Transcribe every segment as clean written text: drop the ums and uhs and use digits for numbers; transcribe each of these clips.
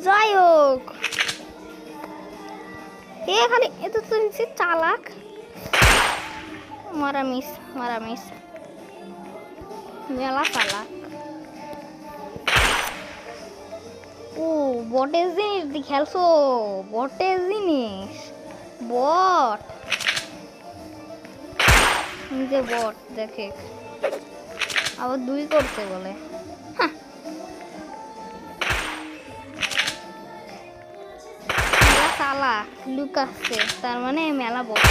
যাই হোক, এ খালি এ তো চালাক। মারা মিস মেলা চালাক। ও বটের জিনিস দি খেলছো, বটের জিনিস, বট যে বট দেখে আবার 2 করতে বলে। মেলা চালাক লুকাচ্ছে, তার মানে মেলা বট।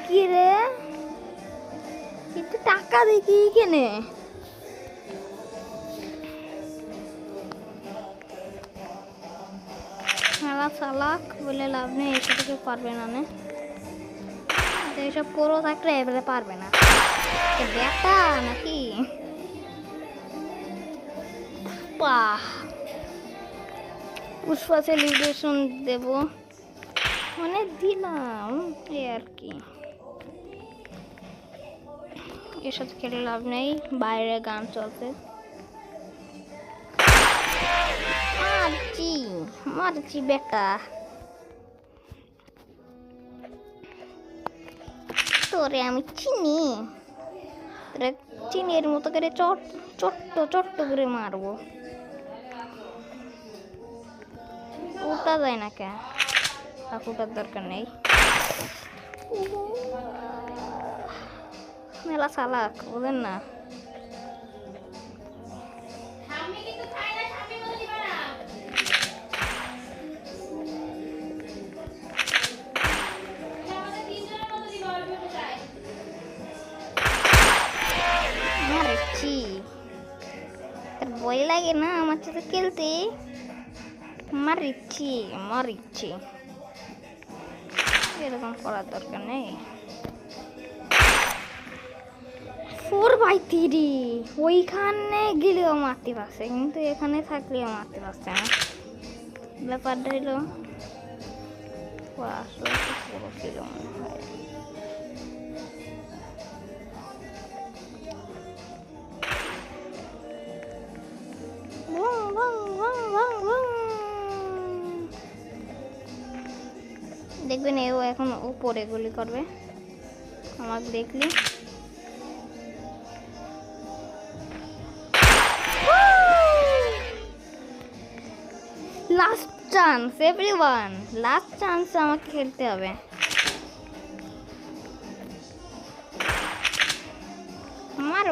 কি রে, একটু টাকা দেখি কেনে। মেলা চালাক বলে লাভ নেই, এসব কেউ পারবে না। এইসব পুরো থাকলে এবারে পারবে না, ব্যাটা নাকি। পুষ্পা সেলিব্রেশন দেব মানে দিলাম, এই আর কি। এর সাথে খেলে লাভ নেই, বাইরে গান চলছে। মারছি বেটা, তোরে আমি চিনি, তোরে চিনির মতো করে চট্ট করে মারবো। ওটা যায় না কে, ওটার দরকার নেই। মেলা চালাক বুঝেন না। মারছি, তোর ভয় লাগে না আমার সাথে খেলতে? মারিচ্ছি এরকম করার দরকার নেই। 4/3 ওইখানে গেলেও মারতে পারছে, কিন্তু এখানে থাকলেও মারতে পারছে না। ব্যাপারটা হইল পুরো ছিল মনে হয়। দেখবেন এও এখন উপরে গুলি করবে আমাকে দেখলি। Last chance everyone, last chance আমাকে খেলতে হবে। আমার